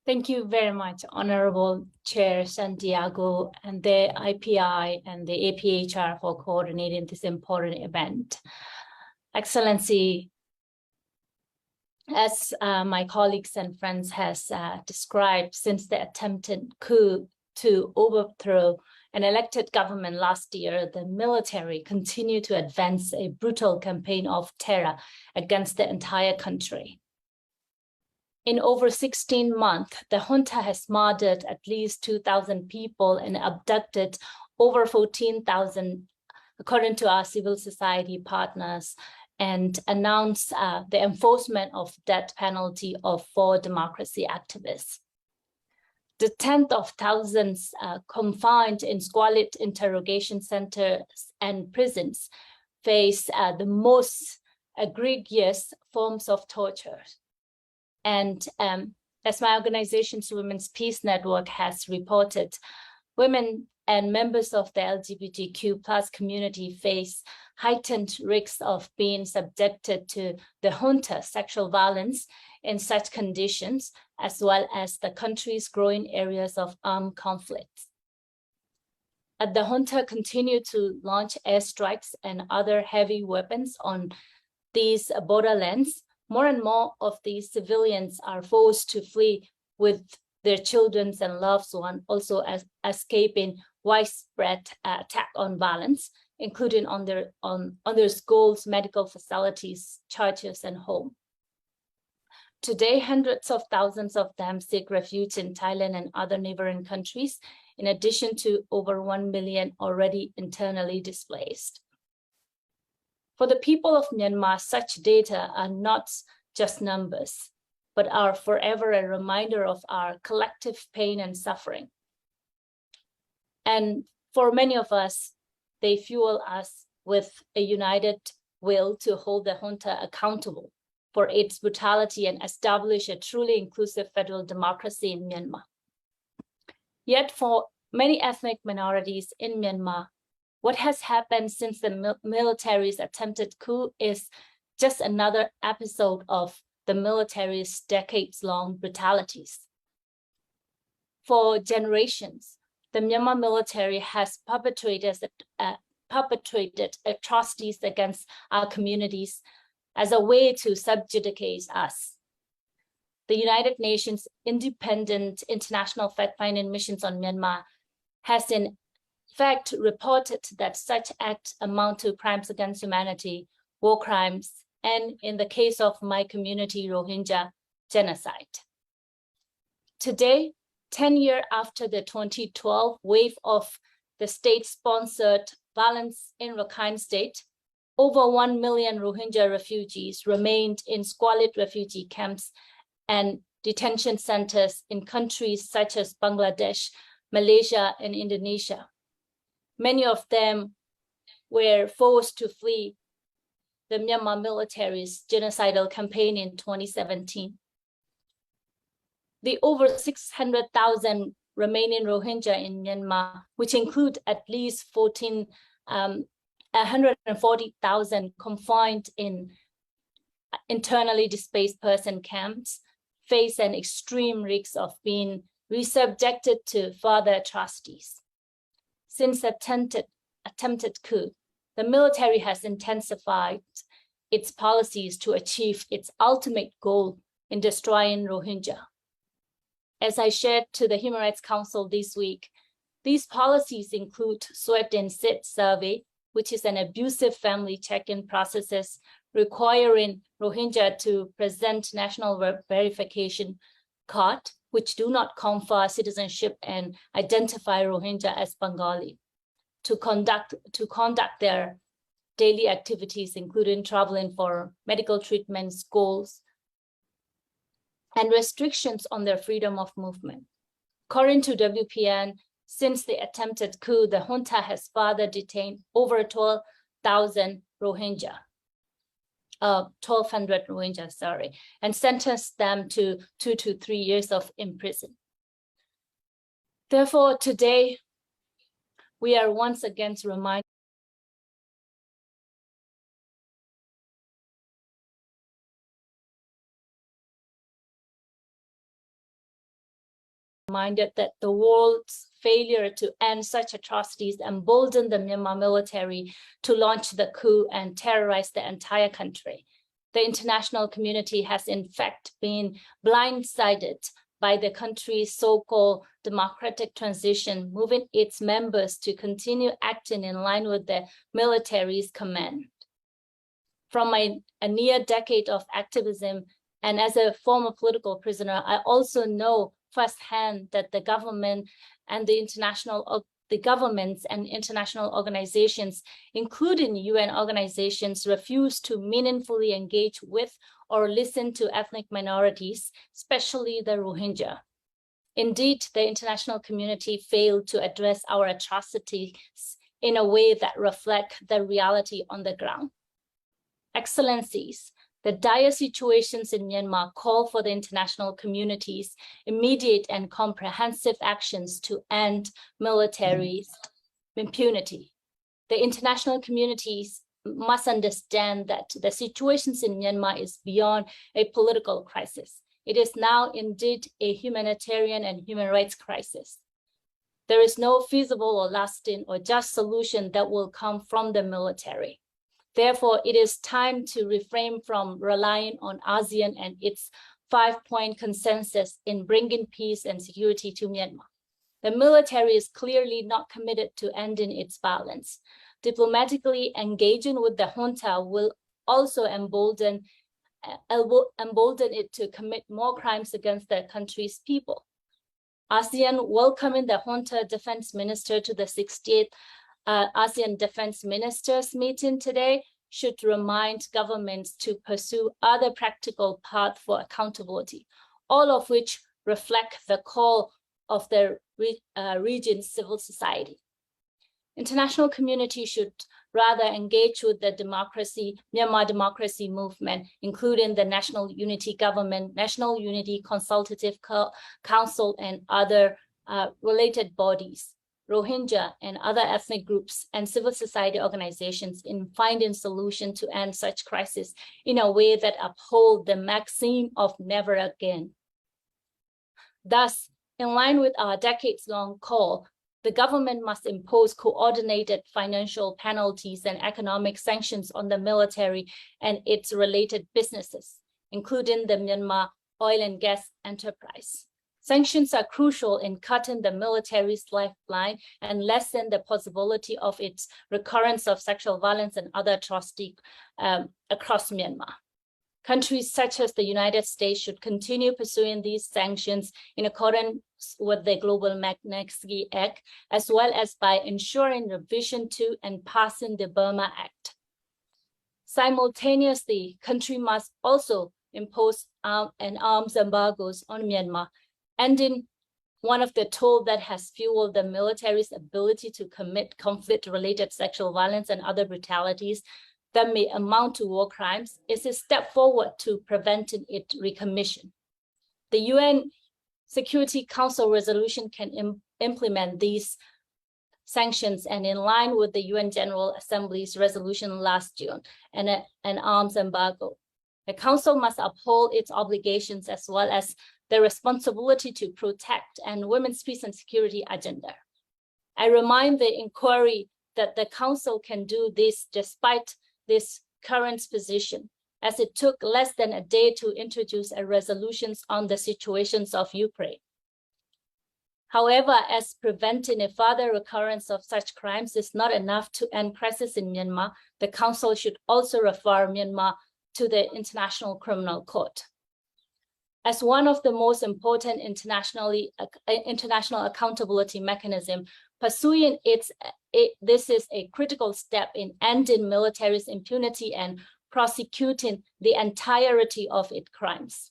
Thank you very much, Honorable Chair Santiago and the IPI and the APHR for coordinating this important event. Excellency, as my colleagues and friends has described, since the attempted coup to overthrow an elected government last year, the military continued to advance a brutal campaign of terror against the entire country. In over 16 months, the junta has murdered at least 2,000 people and abducted over 14,000, according to our civil society partners, and announced the enforcement of death penalty of 4 democracy activists. The tens of thousands confined in squalid interrogation centers and prisons face the most egregious forms of torture. And as my organization's Women's Peace Network has reported, women and members of the LGBTQ+ community face heightened risks of being subjected to the junta's sexual violence in such conditions, as well as the country's growing areas of armed conflicts. The junta continued to launch airstrikes and other heavy weapons on these borderlands. More and more of these civilians are forced to flee with their children and loved ones, also as escaping widespread attack on violence, including on their schools, medical facilities, churches, and home. Today, hundreds of thousands of them seek refuge in Thailand and other neighboring countries, in addition to over 1 million already internally displaced. For the people of Myanmar, such data are not just numbers, but are forever a reminder of our collective pain and suffering. And for many of us, they fuel us with a united will to hold the junta accountable for its brutality and establish a truly inclusive federal democracy in Myanmar. Yet for many ethnic minorities in Myanmar, what has happened since the military's attempted coup is just another episode of the military's decades-long brutalities. For generations, the Myanmar military has perpetrated atrocities against our communities as a way to subjugate us. The United Nations Independent International Fact-Finding Missions on Myanmar has in fact reported that such acts amount to crimes against humanity, war crimes, and in the case of my community, Rohingya, genocide. Today, 10 years after the 2012 wave of the state-sponsored violence in Rakhine State, over 1 million Rohingya refugees remained in squalid refugee camps and detention centers in countries such as Bangladesh, Malaysia, and Indonesia. Many of them were forced to flee the Myanmar military's genocidal campaign in 2017. The over 600,000 remaining Rohingya in Myanmar, which include at least 140,000 confined in internally displaced person camps, face an extreme risk of being resubjected to further atrocities. Since the attempted coup, the military has intensified its policies to achieve its ultimate goal in destroying Rohingya. As I shared to the Human Rights Council this week, these policies include sweat and sit survey, which is an abusive family check-in processes requiring Rohingya to present national verification card, which do not confer citizenship and identify Rohingya as Bengali, to conduct their daily activities, including traveling for medical treatment, schools, and restrictions on their freedom of movement. According to WPN, since the attempted coup, the junta has further detained over 12,000 Rohingya, 1,200 Rohingya, and sentenced them to 2 to 3 years of imprisonment. Therefore, today, we are once again reminded reminded that the world's failure to end such atrocities emboldened the Myanmar military to launch the coup and terrorize the entire country. The international community has in fact been blindsided by the country's so-called democratic transition, moving its members to continue acting in line with the military's command. From a near decade of activism and as a former political prisoner, I also know firsthand that the government and the governments and international organizations, including UN organizations, refuse to meaningfully engage with or listen to ethnic minorities, especially the Rohingya. Indeed, the international community failed to address our atrocities in a way that reflect the reality on the ground. Excellencies, the dire situations in Myanmar call for the international community's immediate and comprehensive actions to end military impunity. The international communities must understand that the situations in Myanmar is beyond a political crisis. It is now indeed a humanitarian and human rights crisis. There is no feasible or lasting or just solution that will come from the military. Therefore, it is time to refrain from relying on ASEAN and its 5-point consensus in bringing peace and security to Myanmar. The military is clearly not committed to ending its violence. Diplomatically engaging with the junta will also embolden it to commit more crimes against the country's people. ASEAN welcoming the junta defense minister to the 68th ASEAN Defense Ministers meeting today should remind governments to pursue other practical paths for accountability, all of which reflect the call of the region's civil society. International community should rather engage with the Myanmar democracy movement, including the National Unity Government, National Unity Consultative Council, and other related bodies, Rohingya and other ethnic groups and civil society organizations in finding solutions to end such crisis in a way that uphold the maxim of never again. Thus, in line with our decades-long call, the government must impose coordinated financial penalties and economic sanctions on the military and its related businesses, including the Myanmar oil and gas enterprise. Sanctions are crucial in cutting the military's lifeline and lessen the possibility of its recurrence of sexual violence and other atrocities across Myanmar. Countries such as the United States should continue pursuing these sanctions in accordance with the Global Magnitsky Act, as well as by ensuring revision to and passing the Burma Act. Simultaneously, country must also impose arms embargoes on Myanmar, ending one of the tools that has fueled the military's ability to commit conflict-related sexual violence and other brutalities that may amount to war crimes is a step forward to preventing its recommission. The UN Security Council resolution can implement these sanctions, and in line with the UN General Assembly's resolution last June and an arms embargo. The Council must uphold its obligations as well as the responsibility to protect and women's peace and security agenda. I remind the inquiry that the Council can do this despite this current position, as it took less than a day to introduce a resolution on the situations of Ukraine. However, as preventing a further recurrence of such crimes is not enough to end crisis in Myanmar, the Council should also refer Myanmar to the International Criminal Court. As one of the most important international accountability mechanism, pursuing this is a critical step in ending military's impunity and prosecuting the entirety of its crimes.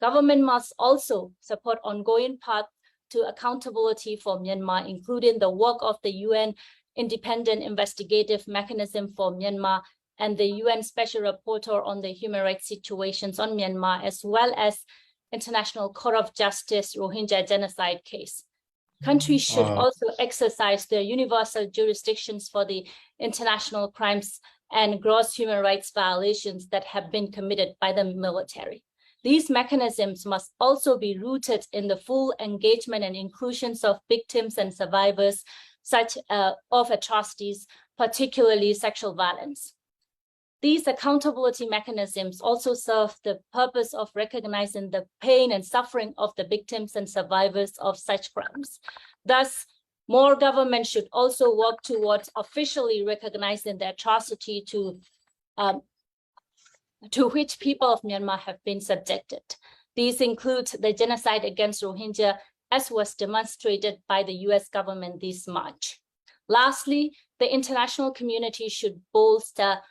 Government must also support ongoing path to accountability for Myanmar, including the work of the UN Independent Investigative Mechanism for Myanmar and the UN Special Rapporteur on the human rights situations on Myanmar, as well as International Court of Justice Rohingya genocide case. Countries should also exercise their universal jurisdictions for the international crimes and gross human rights violations that have been committed by the military. These mechanisms must also be rooted in the full engagement and inclusions of victims and survivors of atrocities, particularly sexual violence. These accountability mechanisms also serve the purpose of recognizing the pain and suffering of the victims and survivors of such crimes. Thus, more governments should also work towards officially recognizing the atrocity to which people of Myanmar have been subjected. These include the genocide against Rohingya, as was demonstrated by the US government this March. Lastly, the international community should bolster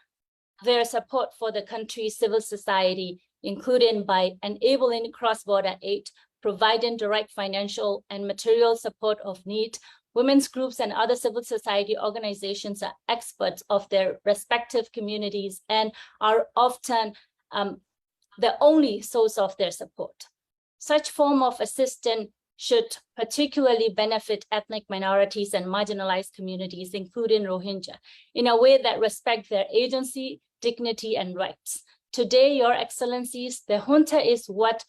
their support for the country's civil society, including by enabling cross-border aid, providing direct financial and material support of need. Women's groups and other civil society organizations are experts of their respective communities and are often the only source of their support. Such form of assistance should particularly benefit ethnic minorities and marginalized communities, including Rohingya, in a way that respects their agency, dignity, and rights. Today, Your Excellencies, the junta is what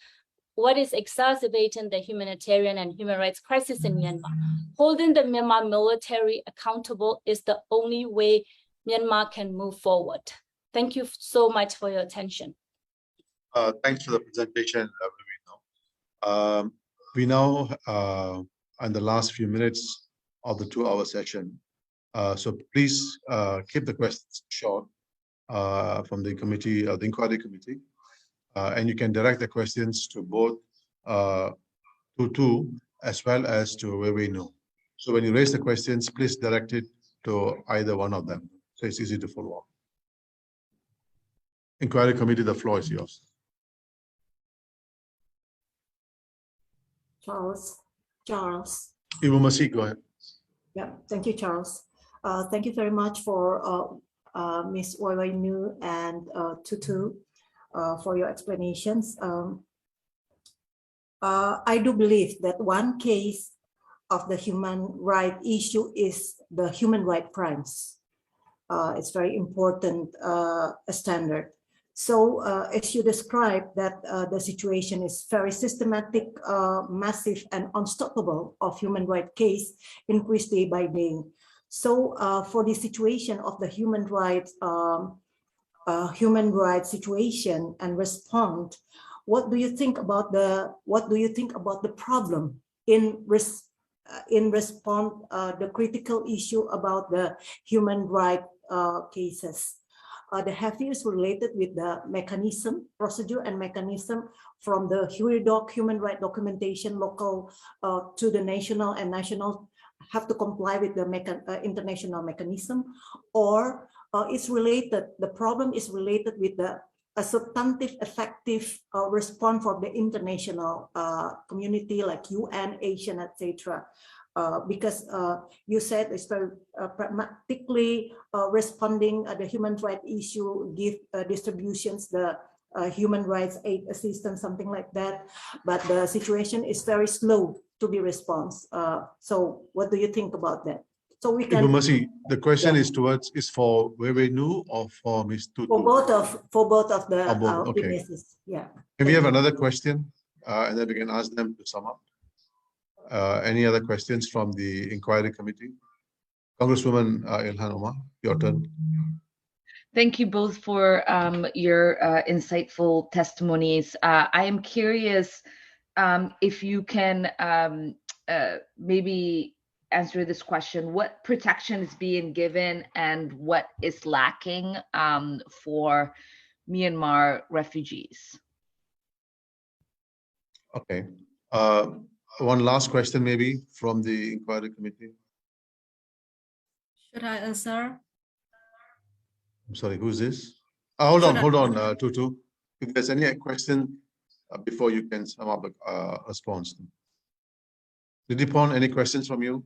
is exacerbating the humanitarian and human rights crisis in Myanmar. Holding the Myanmar military accountable is the only way Myanmar can move forward. Thank you so much for your attention. Thanks for the presentation, we now in the last few minutes of the 2-hour session. So please keep the questions short from the committee, the inquiry committee. And you can direct the questions to both Tutu as well as to Wai Wai Nu. So when you raise the questions, please direct it to either one of them. So it's easy to follow up. Inquiry committee, the floor is yours. Charles. Ibu Masih, go ahead. Yeah, thank you, Charles. Thank you very much for Ms. Wai Wai Nu and Tutu for your explanations. I do believe that one case of the human right issue is the human right crimes. It's very important standard. So as you described that the situation is very systematic, massive and unstoppable of human rights case increased day by day. So for the situation of the human rights situation and respond, what do you think about the problem in response the critical issue about the human rights cases? The heaviest related with the mechanism, procedure and mechanism from the HURIDOC human rights documentation local to the national, and national have to comply with the international mechanism, or it's related, the problem is related with a substantive effective response from the international community like UN, Asian, etc. Because you said it's very pragmatically responding the human rights issue, give distributions, the human rights aid assistance, something like that. But the situation is very slow to be response. So what do you think about that? So we can. The question is for Wai Wai Nu or for Ms. Tutu? For both of the okay. witnesses. Yeah. Can we have another question, and then we can ask them to sum up? Any other questions from the inquiry committee? Congresswoman Ilhan Omar, your turn. Thank you both for your insightful testimonies. I am curious if you can maybe answer this question: what protection is being given and what is lacking for Myanmar refugees? Okay. One last question maybe from the inquiry committee. Should I answer? I'm sorry, who's this? Hold on, Tutu. If there's any question before you can sum up a response. Didipon, any questions from you?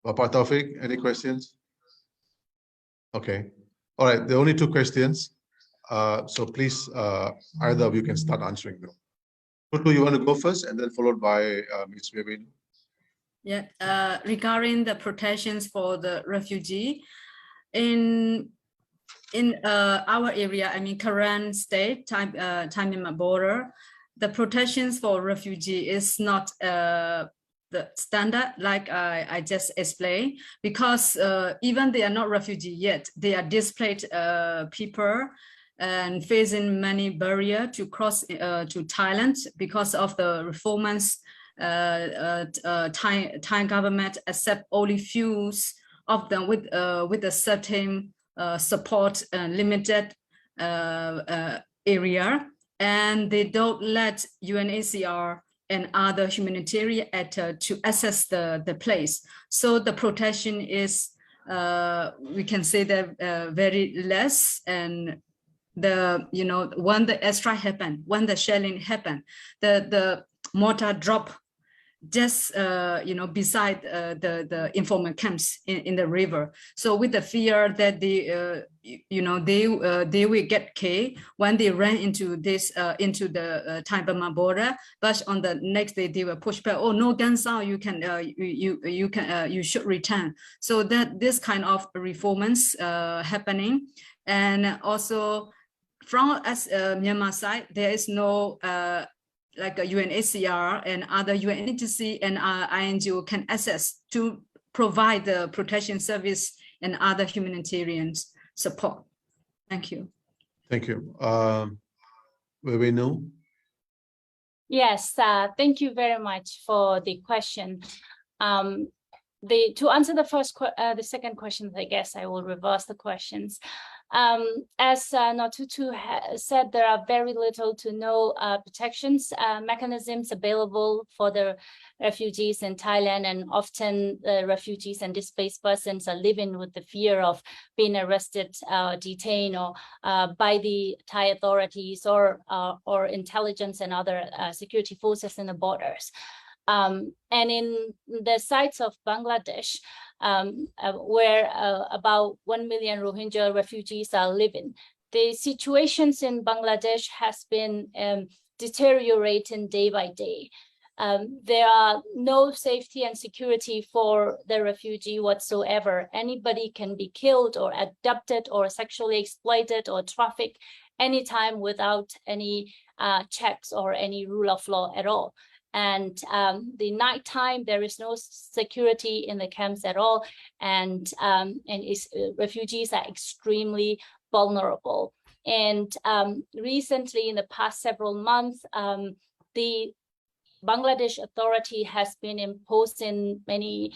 Bapak Taufik, any questions? Okay. All right, there are only 2 questions. So please, either of you can start answering them. Tutu, you want to go first and then followed by Ms. Wai Wai Nu? Yeah, regarding the protections for the refugee, in in our area, I mean, current state, Myanmar border, the protections for refugee is not the standard like I just explained, because even they are not refugee yet, they are displaced people and facing many barriers to cross to Thailand because of the reformers. Thai government accept only few of them with a certain support limited area, and they don't let UNHCR and other humanitarian actors to access the place. So the protection is, we can say that very less. And when the airstrike happened, when the shelling happened, the mortar drop just beside the informal camps in the river. So with the fear that they will get killed when they ran into this into the Thai-Burma border, but on the next day they were pushed back. Oh, no guns out, you should return. So that this kind of reforms happening. And also from Myanmar side, there is no like a UNHCR and other UN agency and INGO can access to provide the protection service and other humanitarian support. Thank you. Thank you. Wai Wai Nu? Yes, thank you very much for the question. To answer the second question, I guess I will reverse the questions. As Natutu said, there are very little to no protections mechanisms available for the refugees in Thailand, and often the refugees and displaced persons are living with the fear of being arrested, detained, or by the Thai authorities or intelligence and other security forces in the borders. And in the sites of Bangladesh, where about 1 million Rohingya refugees are living, the situations in Bangladesh has been deteriorating day by day. There are no safety and security for the refugee whatsoever. Anybody can be killed or abducted or sexually exploited or trafficked anytime without any checks or any rule of law at all. And the nighttime, there is no security in the camps at all, and refugees are extremely vulnerable. And recently, in the past several months, the Bangladesh authority has been imposing many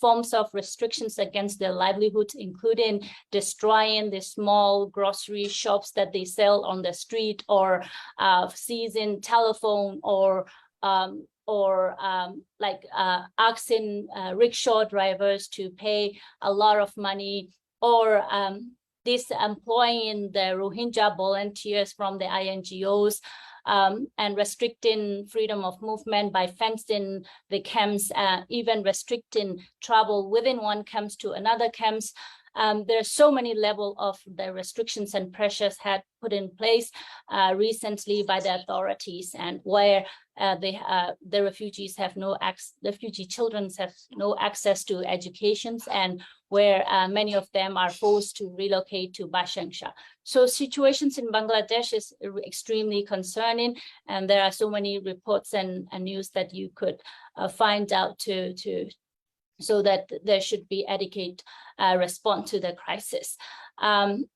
forms of restrictions against their livelihood, including destroying the small grocery shops that they sell on the street, or seizing telephone, or asking rickshaw drivers to pay a lot of money, or disemploying the Rohingya volunteers from the INGOs, and restricting freedom of movement by fencing the camps, even restricting travel within one camp to another camps. There are so many levels of the restrictions and pressures had put in place recently by the authorities, and where the refugees have no access, the refugee children have no access to education, and where many of them are forced to relocate to Bashangsha. So situations in Bangladesh is extremely concerning, and there are so many reports and news that you could find out so that there should be adequate response to the crisis. And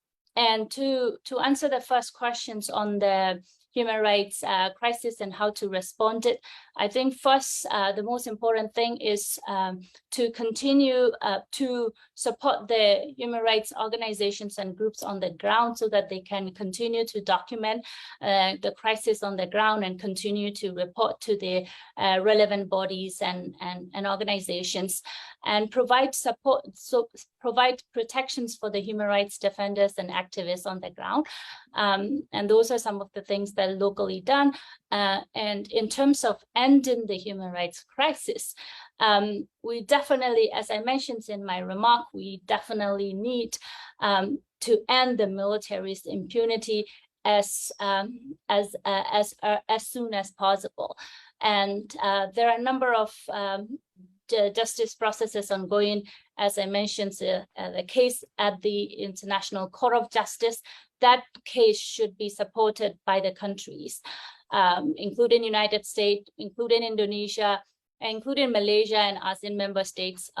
to answer the first questions on the human rights crisis and how to respond it, I think first, the most important thing is to continue to support the human rights organizations and groups on the ground so that they can continue to document the crisis on the ground and continue to report to the relevant bodies and organizations, and provide support, so provide protections for the human rights defenders and activists on the ground. And those are some of the things that are locally done. And in terms of ending the human rights crisis, we definitely, as I mentioned in my remark, we definitely need to end the military's impunity as soon as possible. And there are a number of justice processes ongoing as I mentioned, the case at the International Court of Justice, that case should be supported by the countries, including United States, including Indonesia, including Malaysia and ASEAN member states.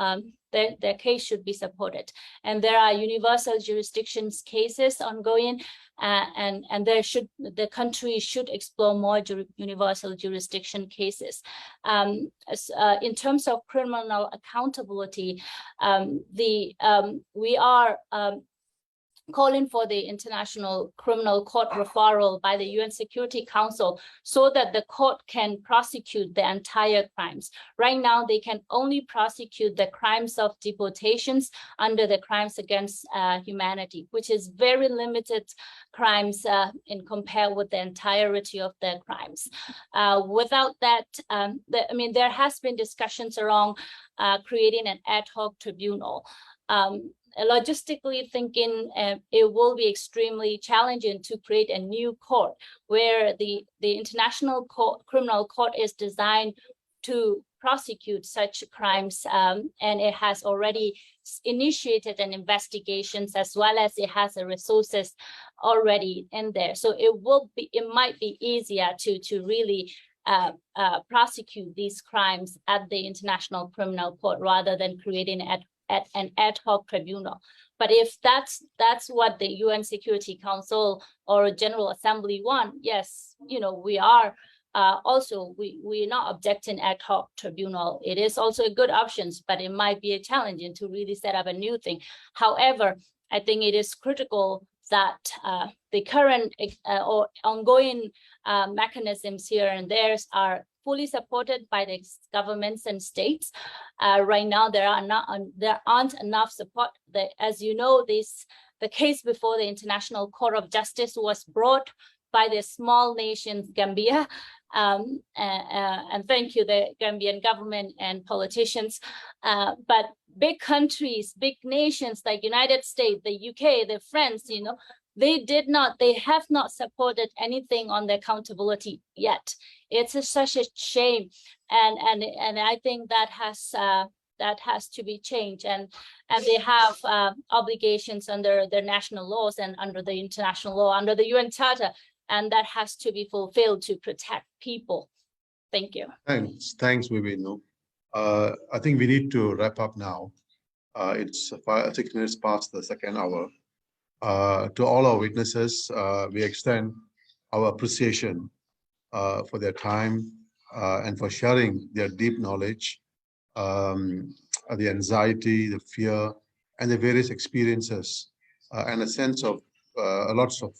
Their case should be supported. And there are universal jurisdictions cases ongoing, and the country should explore more universal jurisdiction cases. In terms of criminal accountability, we are calling for the International Criminal Court referral by the UN Security Council so that the court can prosecute the entire crimes. Right now, they can only prosecute the crimes of deportations under the crimes against humanity, which is very limited crimes in compare with the entirety of their crimes. Without that, there has been discussions around creating an ad hoc tribunal. Logistically thinking, it will be extremely challenging to create a new court where the International Criminal Court is designed to prosecute such crimes, and it has already initiated an investigations, as well as it has the resources already in there. So it might be easier to really prosecute these crimes at the International Criminal Court rather than creating an ad hoc tribunal. But if that's what the UN Security Council or General Assembly want, yes, we are we're not objecting ad hoc tribunal. It is also a good option, but it might be a challenging to really set up a new thing. However, I think it is critical that the current or ongoing mechanisms here and there are fully supported by the governments and states. Right now, there aren't enough support. As you know, the case before the International Court of Justice was brought by the small nation Gambia, and thank you, the Gambian government and politicians. But big countries, big nations like United States, the UK, the France, they have not supported anything on the accountability yet. It's such a shame, and I think that has to be changed, and they have obligations under their national laws and under the international law, under the UN Charter, and that has to be fulfilled to protect people. Thank you. Thanks, Wai Wai Nu. I think we need to wrap up now. It's 6 minutes past the second hour. To all our witnesses, we extend our appreciation for their time and for sharing their deep knowledge, the anxiety, the fear, and the various experiences, and a sense of lots of